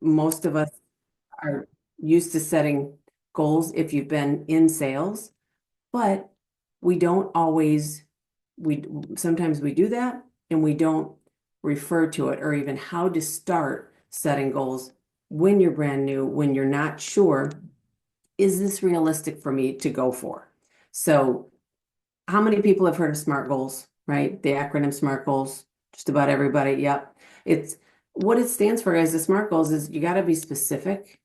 most of us are used to setting goals if you've been in sales, but we don't always, we sometimes we do that and we don't refer to it or even how to start setting goals when you're brand new, when you're not sure, is this realistic for me to go for? So, how many people have heard of SMART goals, right? The acronym SMART goals, just about everybody. Yep. It's what it stands for as the SMART goals is you got to be specific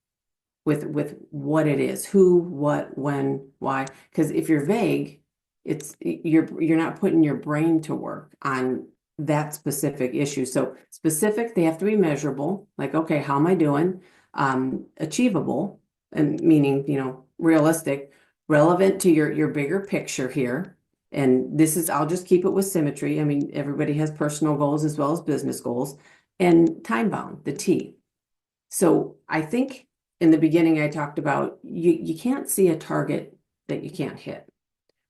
with what it is, who, what, when, why. Because if you're vague, you're not putting your brain to work on that specific issue. So specific, they have to be measurable. Like, okay, how am I doing? Achievable, and meaning, realistic, relevant to your bigger picture here. And this is, I'll just keep it with symmetry. I mean, everybody has personal goals as well as business goals, and time bound, the T. So I think in the beginning, I talked about you can't see a target that you can't hit,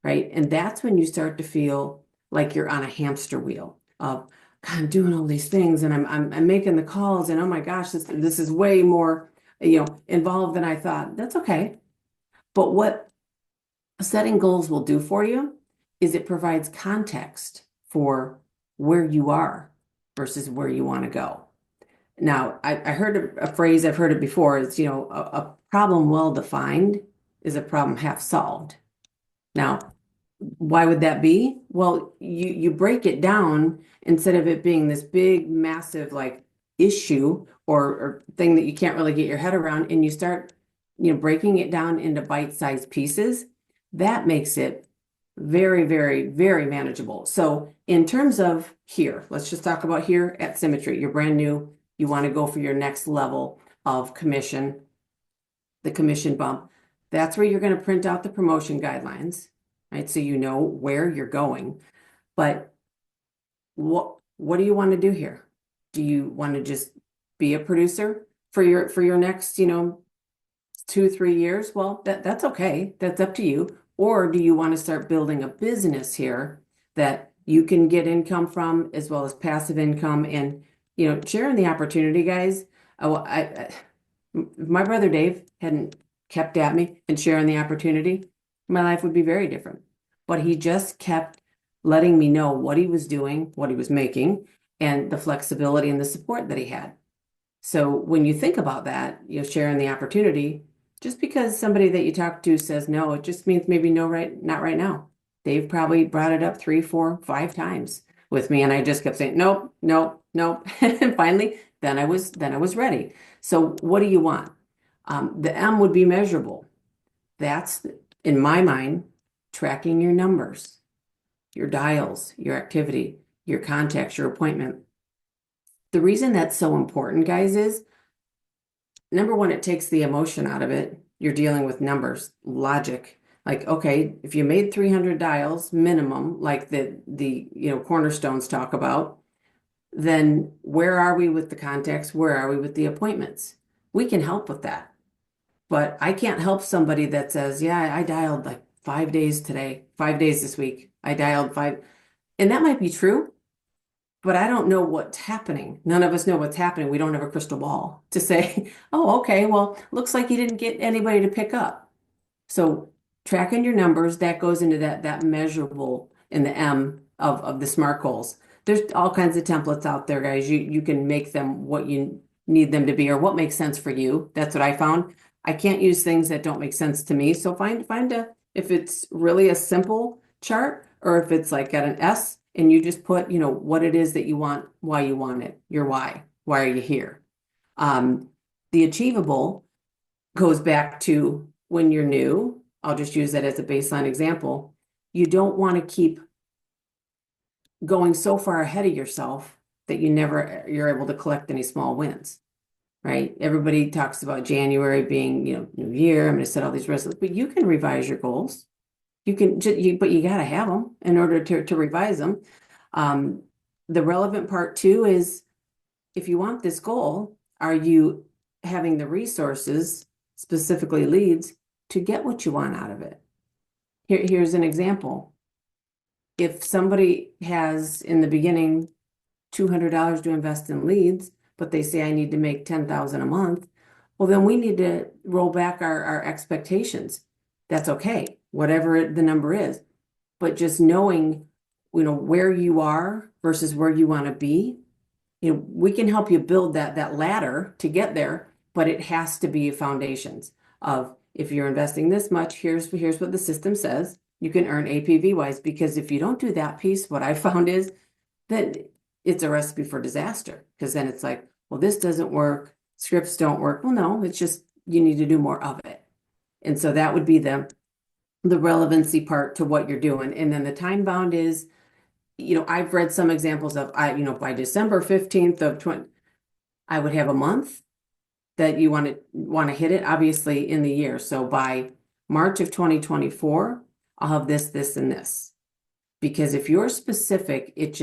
right? And that's when you start to feel like you're on a hamster wheel of, God, I'm doing all these things and I'm making the calls and oh my gosh, this is way more, involved than I thought. That's okay. But what setting goals will do for you is it provides context for where you are versus where you want to go. Now, I heard a phrase, I've heard it before, it's, a problem well defined is a problem half solved. Now, why would that be? Well, you break it down instead of it being this big, massive like issue or thing that you can't really get your head around, and you start, breaking it down into bite-sized pieces. That makes it very, very, very manageable. So in terms of here, let's just talk about here at Symmetry. You're brand new. You want to go for your next level of commission, the commission bump. That's where you're going to print out the promotion guidelines, right? So you know where you're going. But what do you want to do here? Do you want to just be a producer for your next, 2-3 years? Well, that's okay. That's up to you. Or do you want to start building a business here that you can get income from as well as passive income and, sharing the opportunity, guys. If my brother Dave hadn't kept at me and sharing the opportunity, my life would be very different. But he just kept letting me know what he was doing, what he was making, and the flexibility and the support that he had. So when you think about that, sharing the opportunity, just because somebody that you talk to says no, it just means maybe no, right, not right now. Dave probably brought it up 3, 4, 5 times with me, and I just kept saying nope, nope, nope. And finally, then I was ready. So what do you want? The M would be measurable. That's, in my mind, tracking your numbers, your dials, your activity, your contacts, your appointment. The reason that's so important, guys, is number one, it takes the emotion out of it. You're dealing with numbers, logic. Like, okay, if you made 300 dials minimum, like the cornerstones talk about, then where are we with the contacts? Where are we with the appointments? We can help with that. But I can't help somebody that says, yeah, I dialed like 5 days today, 5 days this week. I dialed 5. And that might be true, but I don't know what's happening. None of us know what's happening. We don't have a crystal ball to say, oh, okay, well, looks like you didn't get anybody to pick up. So tracking your numbers, that goes into that measurable in the M of the SMART goals. There's all kinds of templates out there, guys. You can make them what you need them to be or what makes sense for you. That's what I found. I can't use things that don't make sense to me. So find if it's really a simple chart or if it's like got an S and you just put, what it is that you want, why you want it, your why. Why are you here? The achievable goes back to when you're new. I'll just use that as a baseline example. You don't want to keep going so far ahead of yourself that you're able to collect any small wins, right? Everybody talks about January being, new year. I'm going to set all these resolutions, but you can revise your goals. You can, but you got to have them in order to revise them. The relevant part too is if you want this goal, are you having the resources, specifically leads, to get what you want out of it? Here's an example. If somebody has in the beginning $200 to invest in leads, but they say I need to make 10,000 a month. Well, then we need to roll back our expectations. That's okay, whatever the number is. But just knowing, where you are versus where you want to be, we can help you build that ladder to get there, but it has to be foundations of if you're investing this much, here's what the system says you can earn APV wise. Because if you don't do that piece, what I found is that it's a recipe for disaster. Because then it's like, well, this doesn't work, scripts don't work. Well, no, it's just you need to do more of it. And so that would be the relevancy part to what you're doing. And then the time bound is, I've read some examples of by December 15th of 20, I would have a month that you want to hit it, obviously in the year. So by March of 2024, I'll have this, and this. Because if you're specific, it's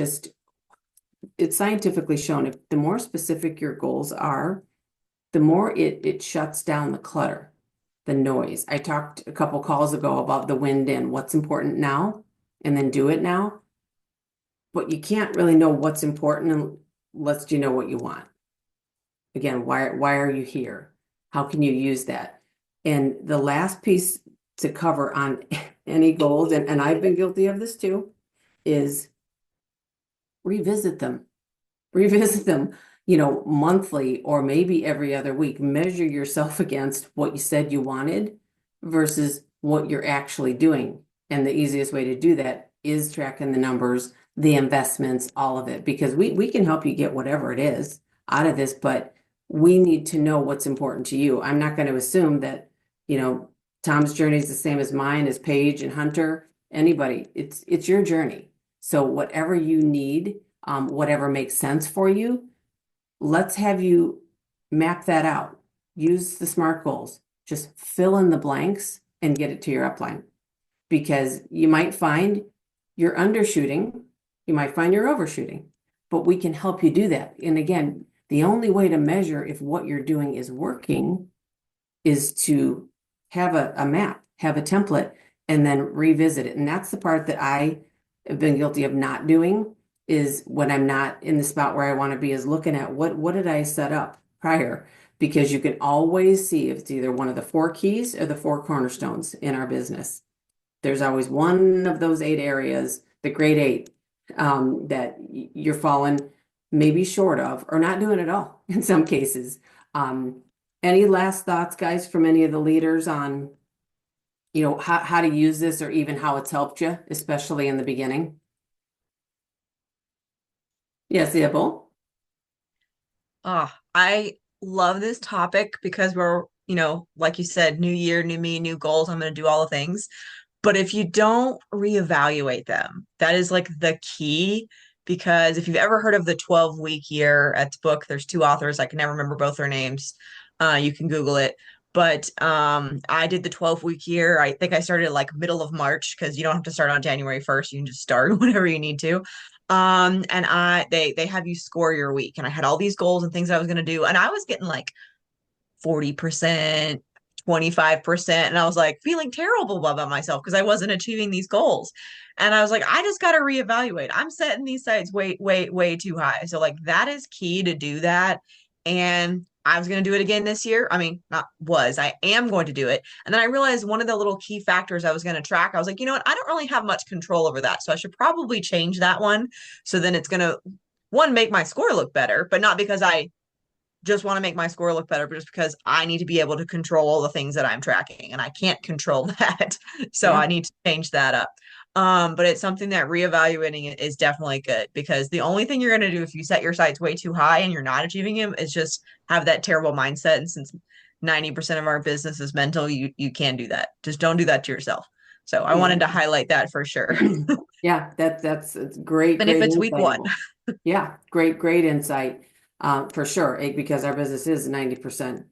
scientifically shown, if the more specific your goals are, the more it shuts down the clutter, the noise. I talked a couple calls ago about the wind in, what's important now, and then do it now. But you can't really know what's important unless you know what you want. Again, why are you here? How can you use that? And the last piece to cover on any goals, and I've been guilty of this too, is revisit them. Revisit them, monthly or maybe every other week. Measure yourself against what you said you wanted versus what you're actually doing. And the easiest way to do that is tracking the numbers, the investments, all of it, because we can help you get whatever it is out of this, but we need to know what's important to you. I'm not going to assume that, Tom's journey is the same as mine, as Paige and Hunter, anybody. It's your journey. So whatever you need, whatever makes sense for you, let's have you map that out. Use the SMART goals. Just fill in the blanks and get it to your upline. Because you might find you're undershooting, you might find you're overshooting, but we can help you do that. And again, the only way to measure if what you're doing is working is to have a map, have a template, and then revisit it. And that's the part that I have been guilty of not doing, is when I'm not in the spot where I want to be, is looking at what did I set up prior? Because you can always see if it's either one of the 4 keys or the 4 cornerstones in our business. There's always one of those 8 areas, the great 8, that you're falling maybe short of or not doing at all in some cases. Any last thoughts, guys, from any of the leaders on, how to use this or even how it's helped you, especially in the beginning? Yes, Abel. I love this topic because we're, like you said, new year, new me, new goals. I'm going to do all the things. But if you don't reevaluate them, that is like the key. Because if you've ever heard of the 12-week year at the book, there's 2 authors. I can never remember both their names. You can Google it. But I did the 12-week year. I think I started like middle of March because you don't have to start on January 1st. You can just start whenever you need to. And they have you score your week. And I had all these goals and things I was going to do. And I was getting like 40%, 25%. And I was like feeling terrible about myself because I wasn't achieving these goals. And I was like, I just got to reevaluate. I'm setting these sights way, way, way too high. So, like, that is key to do that. And I was going to do it again this year. I mean, I am going to do it. And then I realized one of the little key factors I was going to track, I was like, you know what? I don't really have much control over that. So I should probably change that one. So then it's going to, one, make my score look better, but not because I just want to make my score look better, but just because I need to be able to control all the things that I'm tracking, and I can't control that. So Yeah. I need to change that up. But it's something that reevaluating it is definitely good, because the only thing you're going to do if you set your sights way too high and you're not achieving them is just have that terrible mindset. And since 90% of our business is mental, you can't do that. Just don't do that to yourself. So I Yeah. wanted to highlight that for sure. Yeah, that's it's great, And if great it's week insight. one. Yeah, great insight, for sure. Because our business is 90%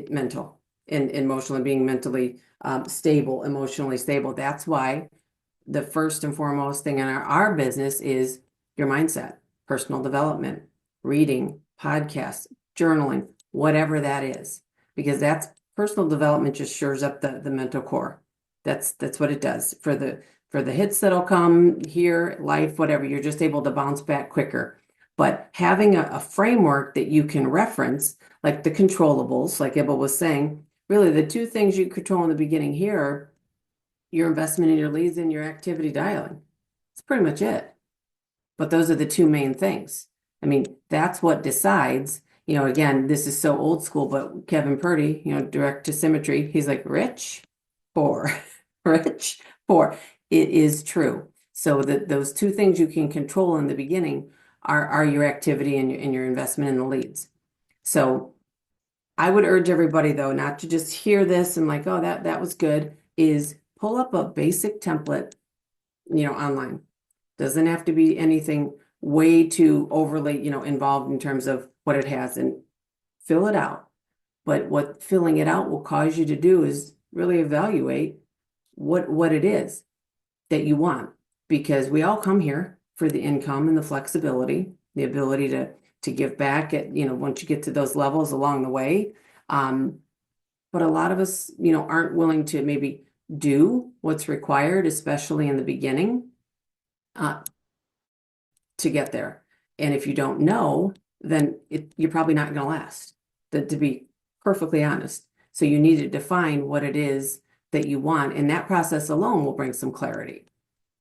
mental and emotional, and being mentally stable, emotionally stable. That's why the first and foremost thing in our business is your mindset, personal development, reading, podcasts, journaling, whatever that is, because that's personal development just shores up the mental core. That's what it does for the hits that'll come here, life, whatever. You're just able to bounce back quicker. But having a framework that you can reference, like the controllables, like Ibba was saying, really the two things you control in the beginning here are your investment in your leads and your activity dialing. That's pretty much it. But those are the two main things. I mean, that's what decides, again, this is so old school, but Kevin Purdy, direct to symmetry, he's like, rich, poor, rich, poor. It is true. So that those two things you can control in the beginning are your activity and your investment in the leads. So I would urge everybody though, not to just hear this and like, oh, that was good, is pull up a basic template, online. Doesn't have to be anything way too overly, involved in terms of what it has, and fill it out. But what filling it out will cause you to do is really evaluate what it is that you want, because we all come here for the income and the flexibility, the ability to give back at, once you get to those levels along the way. But a lot of us, aren't willing to maybe do what's required, especially in the beginning, to get there. And if you don't know, then you're probably not going to last, to be perfectly honest. So you need to define what it is that you want. And that process alone will bring some clarity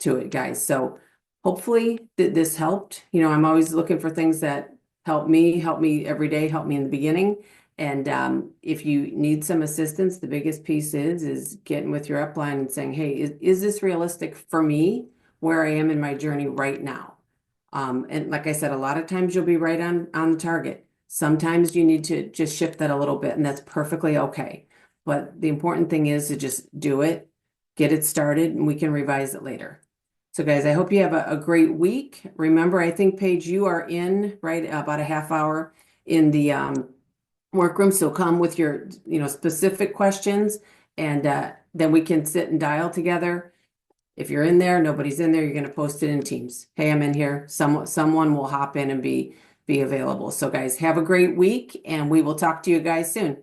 to it, guys. So hopefully this helped. I'm always looking for things that help me every day, help me in the beginning. And if you need some assistance, the biggest piece is getting with your upline and saying, hey, is this realistic for me where I am in my journey right now? And like I said, a lot of times you'll be right on the target. Sometimes you need to just shift that a little bit, and that's perfectly okay. But the important thing is to just do it, get it started, and we can revise it later. So guys, I hope you have a great week. Remember, I think Paige, you are in right about a half hour in the workroom. So come with your, specific questions, and then we can sit and dial together. If you're in there, nobody's in there, you're going to post it in Teams. Hey, I'm in here. Someone will hop in and be available. So guys, have a great week, and we will talk to you guys soon.